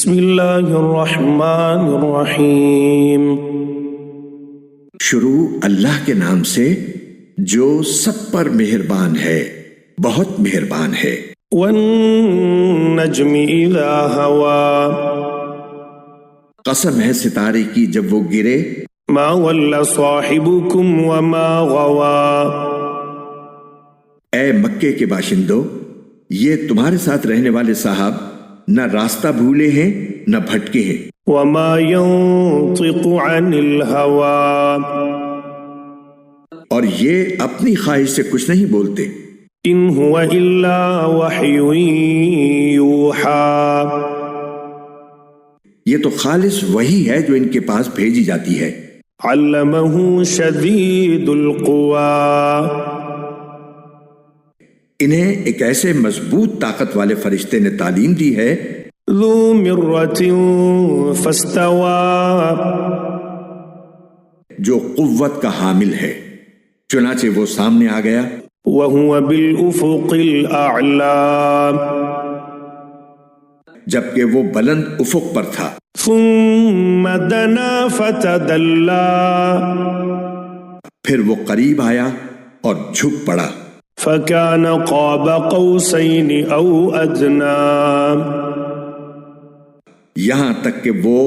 بسم اللہ الرحمن الرحیم۔ شروع اللہ کے نام سے جو سب پر مہربان ہے، بہت مہربان ہے۔ والنجم اذا ہوا، قسم ہے ستارے کی جب وہ گرے۔ ما ول صاحبکم وما غوا، اے مکے کے باشندوں، یہ تمہارے ساتھ رہنے والے صاحب نہ راستہ بھولے ہیں نہ بھٹکے ہیں۔ وما ينطق عن الهوى، اور یہ اپنی خواہش سے کچھ نہیں بولتے۔ ان هو الا وحی یوحى، یہ تو خالص وحی ہے جو ان کے پاس بھیجی جاتی ہے۔ علمہ شدید القوى، انہیں ایک ایسے مضبوط طاقت والے فرشتے نے تعلیم دی ہے۔ ذو مرۃ فاستوى، جو قوت کا حامل ہے، چنانچہ وہ سامنے آ گیا۔ وهو بالافق الاعلى، جبکہ وہ بلند افق پر تھا۔ ثم دنا فتدلى، پھر وہ قریب آیا اور جھک پڑا۔ فكان قاب قوسين او ادنى، یہاں تک کہ وہ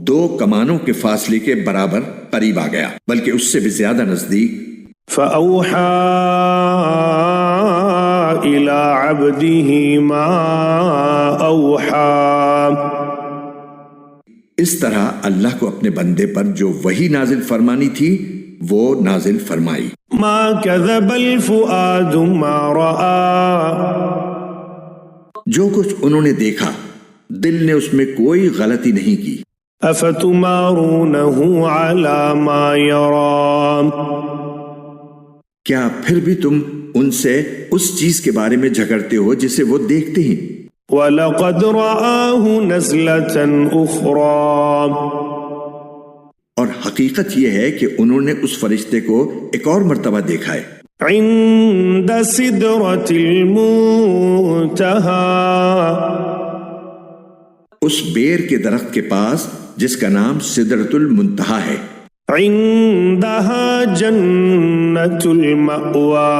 2 کمانوں کے فاصلے کے برابر قریب آ گیا، بلکہ اس سے بھی زیادہ نزدیک۔ فأوحى إلى عبده ما أوحى، اس طرح اللہ کو اپنے بندے پر جو وحی نازل فرمانی تھی وہ نازل فرمائی۔ ما كذب الفؤاد ما رأى، جو کچھ انہوں نے دیکھا دل نے اس میں کوئی غلطی نہیں کی۔ افتمارونه على ما يرى، کیا پھر بھی تم ان سے اس چیز کے بارے میں جھگڑتے ہو جسے وہ دیکھتے ہیں؟ وَلَقَدْ رَآهُ نَزْلَةً أُخْرَى، اور حقیقت یہ ہے کہ انہوں نے اس فرشتے کو ایک اور مرتبہ دیکھا ہے۔ عند سدرة المنتہى، اس بیر کے درخت کے پاس جس کا نام سدرۃ المنتہا ہے۔ عندها جنة المأوى،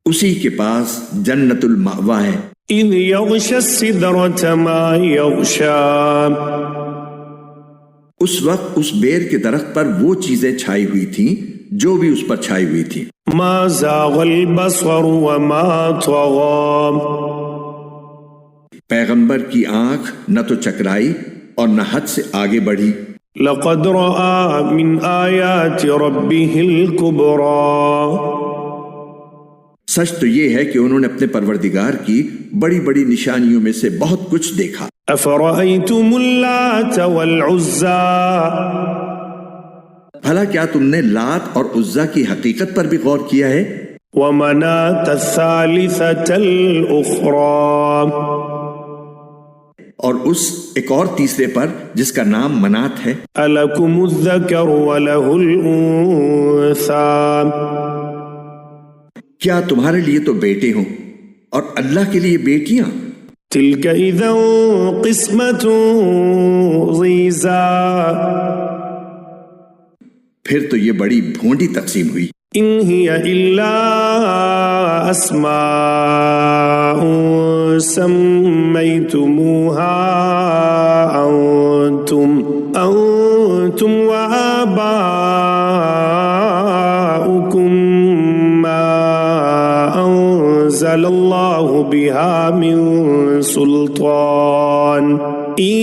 اسی کے پاس جنت المأوی ہے۔ اذ یغشی السدرة ما یغشی، اس وقت اس بیر کے درخت پر وہ چیزیں چھائی ہوئی تھیں جو بھی اس پر چھائی ہوئی تھی۔ ما زاغ البصر وما طغى، پیغمبر کی آنکھ نہ تو چکرائی اور نہ حد سے آگے بڑھی۔ لقد رأى من آیات ربه الكبرى، سچ تو یہ ہے کہ انہوں نے اپنے پروردگار کی بڑی بڑی نشانیوں میں سے بہت کچھ دیکھا۔ افرأيتم اللات والعزى، بھلا کیا تم نے لات اور عزا کی حقیقت پر بھی غور کیا ہے؟ ومناة الثالثة الأخرى، اور اس ایک اور تیسرے پر جس کا نام منات ہے۔ ألكم الذكر وله الأنثى، کیا تمہارے لیے تو بیٹے ہوں اور اللہ کے لیے بیٹیاں؟ تلك إذا قسمة ضيزى، پھر تو یہ بڑی بھونڈی تقسیم ہوئی۔ إن هي إلا أسماء سميتموها أنتم وآباؤكم ما أنزل الله بها من سلطان إن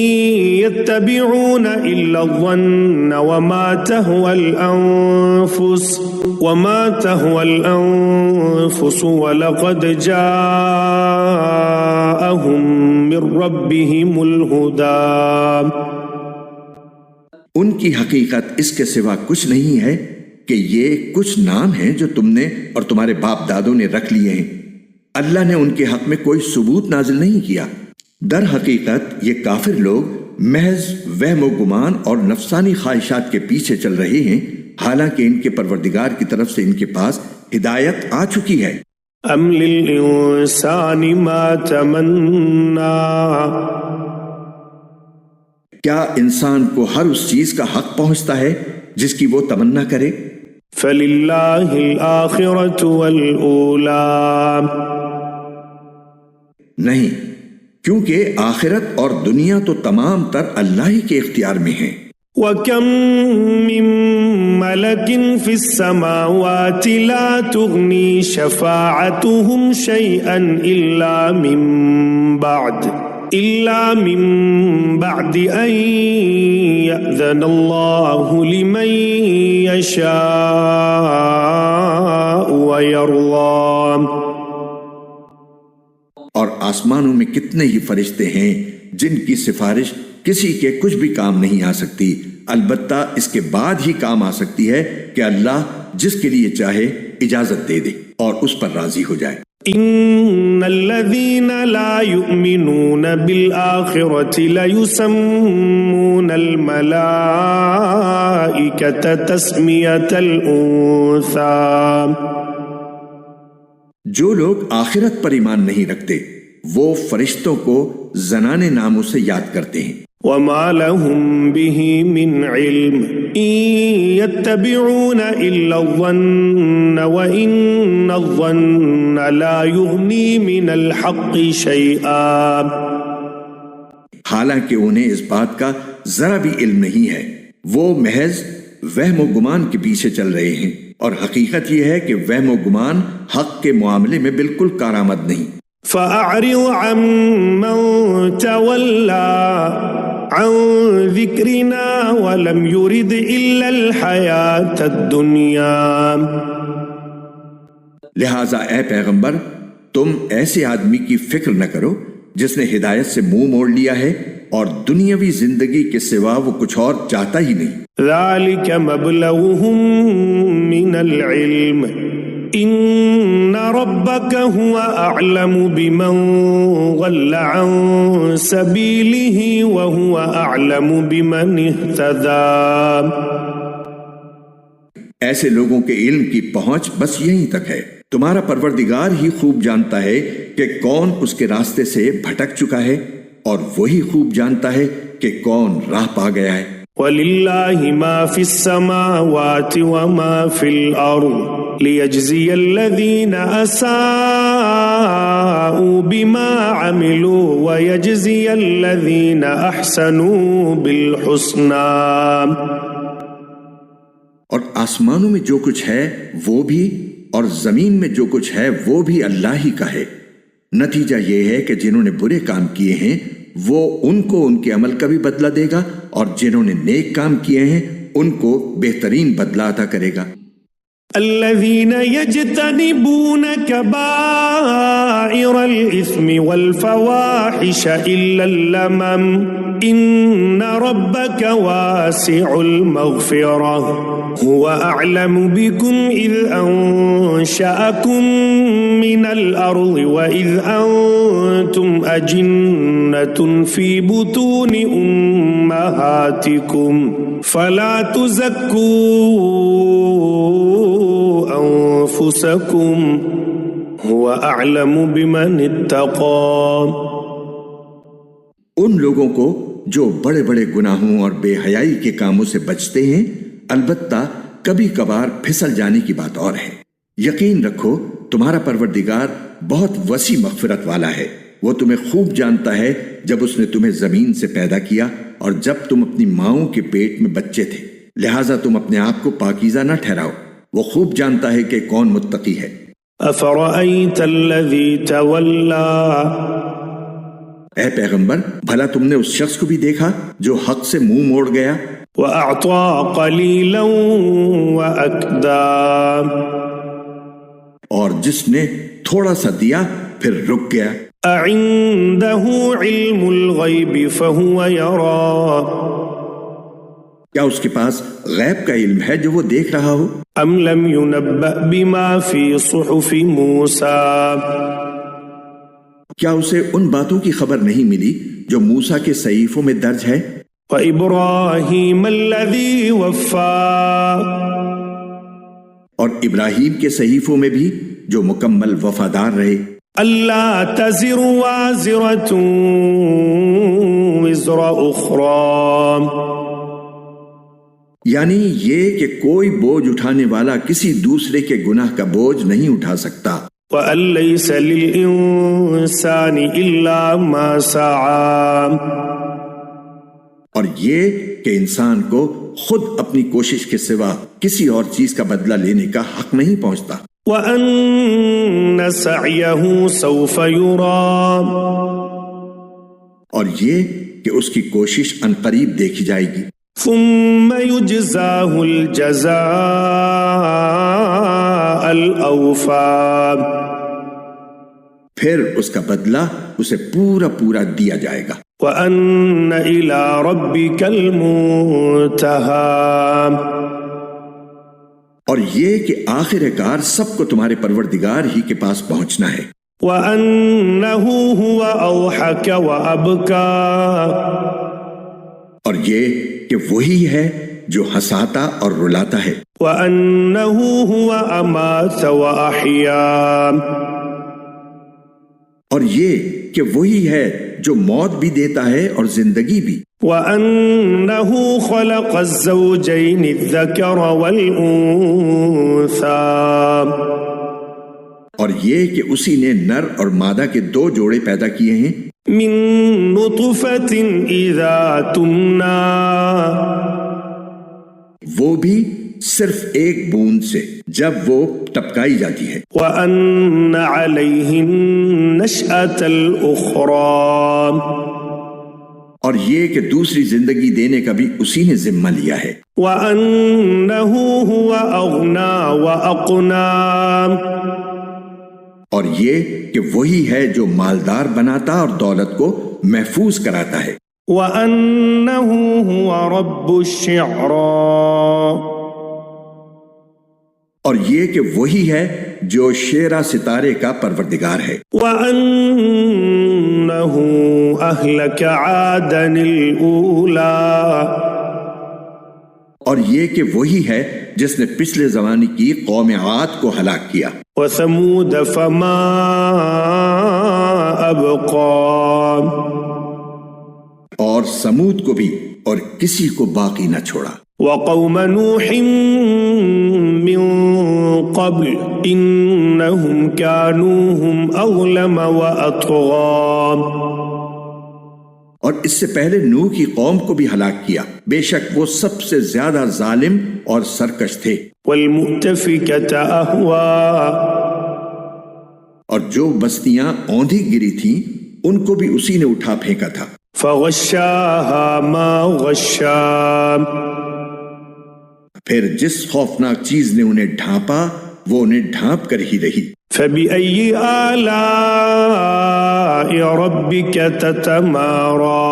يتبعون إلا الظن وما تهوى الأنفس ولقد جاءهم من ربهم الهدى، ان کی حقیقت اس کے سوا کچھ نہیں ہے کہ یہ کچھ نام ہیں جو تم نے اور تمہارے باپ دادوں نے رکھ لیے ہیں۔ اللہ نے ان کے حق میں کوئی ثبوت نازل نہیں کیا۔ در حقیقت یہ کافر لوگ محض وہم و گمان اور نفسانی خواہشات کے پیچھے چل رہے ہیں، حالانکہ ان کے پروردگار کی طرف سے ان کے پاس ہدایت آ چکی ہے۔ أم للإنسان ما تمنى کیا انسان کو ہر اس چیز کا حق پہنچتا ہے جس کی وہ تمنا کرے؟ فللہ الآخرة والأولى نہیں، کیونکہ آخرت اور دنیا تو تمام تر اللہ ہی کے اختیار میں ہیں۔ وَكَم مِّن مَلَكٍ فِي السَّمَاوَاتِ لَا تُغْنِي شَفَاعَتُهُمْ شَيْئًا إِلَّا مِن بَعْدِ أَن يَأْذَنَ اللَّهُ لِمَن يَشَاءُ وَيَرْضَىٰ۔ اور آسمانوں میں کتنے ہی فرشتے ہیں جن کی سفارش کسی کے کچھ بھی کام نہیں آ سکتی، البتہ اس کے بعد ہی کام آ سکتی ہے کہ اللہ جس کے لیے چاہے اجازت دے دے اور اس پر راضی ہو جائے۔ ان الذين لا يؤمنون بالآخرة ليسمون الملائكة تسمية الأنثى۔ جو لوگ آخرت پر ایمان نہیں رکھتے وہ فرشتوں کو زنانے ناموں سے یاد کرتے ہیں۔ وما لهم به من علم إن يتبعون إلا الظن وإن الظن لا يغني من الحق شيئا۔ حالانکہ انہیں اس بات کا ذرا بھی علم نہیں ہے، وہ محض وہم و گمان کے پیچھے چل رہے ہیں، اور حقیقت یہ ہے کہ وہم و گمان حق کے معاملے میں بالکل کارآمد نہیں۔ فأعرض عمن تولى عن ذکرنا ولم يرد إلا الحياة الدنيا۔ لہٰذا اے پیغمبر تم ایسے آدمی کی فکر نہ کرو جس نے ہدایت سے منہ موڑ لیا ہے اور دنیاوی زندگی کے سوا وہ کچھ اور چاہتا ہی نہیں۔ ذلك مبلغهم من العلم ان ربك هو اعلم بمن ضل عن سبيله وهو اعلم بمن اهتدى۔ ایسے لوگوں کے علم کی پہنچ بس یہیں تک ہے، تمہارا پروردگار ہی خوب جانتا ہے کہ کون اس کے راستے سے بھٹک چکا ہے، اور وہی خوب جانتا ہے کہ کون راہ پا گیا ہے۔ وَلِلَّهِ مَا فِي السَّمَاوَاتِ وَمَا فِي الْأَرْضِ لِيَجْزِيَ الَّذِينَ أَسَاءُوا بِمَا عَمِلُوا وَيَجْزِيَ الَّذِينَ أَحْسَنُوا بِالْحُسْنَى۔ اور آسمانوں میں جو کچھ ہے وہ بھی اور زمین میں جو کچھ ہے وہ بھی اللہ ہی کا ہے۔ نتیجہ یہ ہے کہ جنہوں نے برے کام کیے ہیں وہ ان کو ان کے عمل کا بھی بدلہ دے گا، اور جنہوں نے نیک کام کیے ہیں ان کو بہترین بدلہ عطا کرے گا۔ الذين يجتنبون كبائر الإثم والفواحش إلا اللمم إن ربك واسع المغفرة هو أعلم بكم إذ أنشأكم من الأرض وإذ أنتم أجنة في بطون أمهاتكم فلا تزكوا أنفسكم هو أعلم بمن اتقى۔ ان لوگوں کو جو بڑے بڑے گناہوں اور بے حیائی کے کاموں سے بچتے ہیں، البتہ کبھی کبھار پھسل جانے کی بات اور ہے۔ یقین رکھو تمہارا پروردگار بہت وسیع مغفرت والا ہے، وہ تمہیں خوب جانتا ہے جب اس نے تمہیں زمین سے پیدا کیا اور جب تم اپنی ماؤں کے پیٹ میں بچے تھے، لہٰذا تم اپنے آپ کو پاکیزہ نہ ٹھہراؤ، وہ خوب جانتا ہے کہ کون متقی ہے۔ أفرأيت الذي تولى، اے پیغمبر بھلا تم نے اس شخص کو بھی دیکھا جو حق سے منہ موڑ گیا وأعطى قليلا وأكدى، اور جس نے تھوڑا سا دیا پھر رک گیا۔ أعنده علم الغيب فهو يرى، کیا اس کے پاس غیب کا علم ہے جو وہ دیکھ رہا ہو؟ أم لم ينبأ بما في صحف موسى، کیا اسے ان باتوں کی خبر نہیں ملی جو موسیٰ کے صحیفوں میں درج ہے؟ وإبراهيم الذي وفى، اور ابراہیم کے صحیفوں میں بھی جو مکمل وفادار رہے. ألا تزر وازرة وزر أخرى، یعنی یہ کہ کوئی بوجھ اٹھانے والا کسی دوسرے کے گناہ کا بوجھ نہیں اٹھا سکتا. وأن ليس للإنسان إلا ما سعى، اور یہ کہ انسان کو خود اپنی کوشش کے سوا کسی اور چیز کا بدلہ لینے کا حق نہیں پہنچتا. وأن سعيه سوف يرى، اور یہ کہ اس کی کوشش عنقریب دیکھی جائے گی. ثم يجزاه الجزاء الأوفى، پھر اس کا بدلہ اسے پورا پورا دیا جائے گا. وأن إلى ربك المنتهى، اور یہ کہ آخر کار سب کو تمہارے پروردگار ہی کے پاس پہنچنا ہے. وأنه هو أضحك وأبكى، اور یہ کہ وہی ہے جو ہنساتا اور رلاتا ہے. وأنه هو أمات وأحيا، اور یہ کہ وہی ہے جو موت بھی دیتا ہے اور زندگی بھی. وأنه خلق الزوجين الذكر والأنثى، اور یہ کہ اسی نے نر اور مادہ کے 2 جوڑے پیدا کیے ہیں. من نطفة إذا تمنى، وہ بھی صرف ایک بوند سے جب وہ ٹپکائی جاتی ہے. وأن عليه النشأة الأخرى، اور یہ کہ دوسری زندگی دینے کا بھی اسی نے ذمہ لیا ہے. وأنه هو أغنى وأقنى، اور یہ کہ وہی ہے جو مالدار بناتا اور دولت کو محفوظ کراتا ہے. وأنه هو رب الشعرى، اور یہ کہ وہی ہے جو شیرہ ستارے کا پروردگار ہے. وأنه أهلك عادا الأولى، اور یہ کہ وہی ہے جس نے پچھلے زمانے کی قوم عاد کو ہلاک کیا. وثمود فما أبقى، اور سمود کو بھی اور کسی کو باقی نہ چھوڑا. وقوم نوح من قبل إنهم كانوا هم أظلم وأطغى، اور اس سے پہلے نوح کی قوم کو بھی ہلاک کیا، بے شک وہ سب سے زیادہ ظالم اور سرکش تھے. والمؤتفكة أهوى، اور جو بستیاں اوندھی گری تھیں ان کو بھی اسی نے اٹھا پھینکا تھا. فغشاها ما غشا، پھر جس خوفناک چیز نے انہیں ڈھانپا وہ انہیں ڈھانپ کر ہی رہی. فبأي آلاء ربك تتمارى،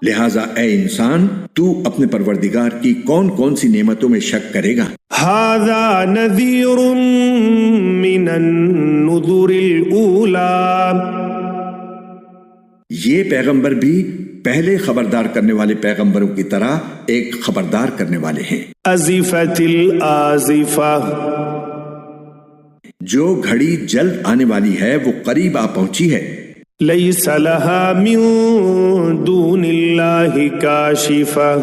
لہٰذا اے انسان تو اپنے پروردگار کی کون کون سی نعمتوں میں شک کرے گا. هذا نذير من النذر الأولى، یہ پیغمبر بھی پہلے خبردار کرنے والے پیغمبروں کی طرح ایک خبردار کرنے والے ہیں. أزفت الآزفة، جو گھڑی جلد آنے والی ہے وہ قریب آ پہنچی ہے. ليس لها من دون الله كاشفة،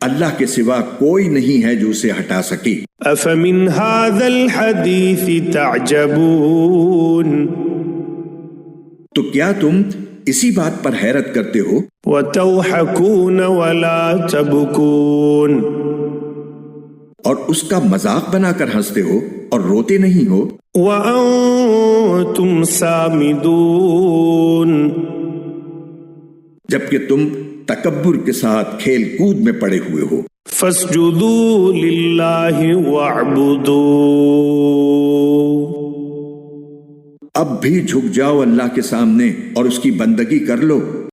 اللہ کے سوا کوئی نہیں ہے جو اسے ہٹا سکے. أفمن هذا الحديث تعجبون، تو کیا تم اسی بات پر حیرت کرتے ہو؟ وتضحكون ولا تبكون، اور اس کا مذاق بنا کر ہنستے ہو اور روتے نہیں ہو. وأنتم سامدون، جبکہ تم تکبر کے ساتھ کھیل کود میں پڑے ہوئے ہو. فاسجدوا للہ واعبدوا، اب بھی جھک جاؤ اللہ کے سامنے اور اس کی بندگی کر لو.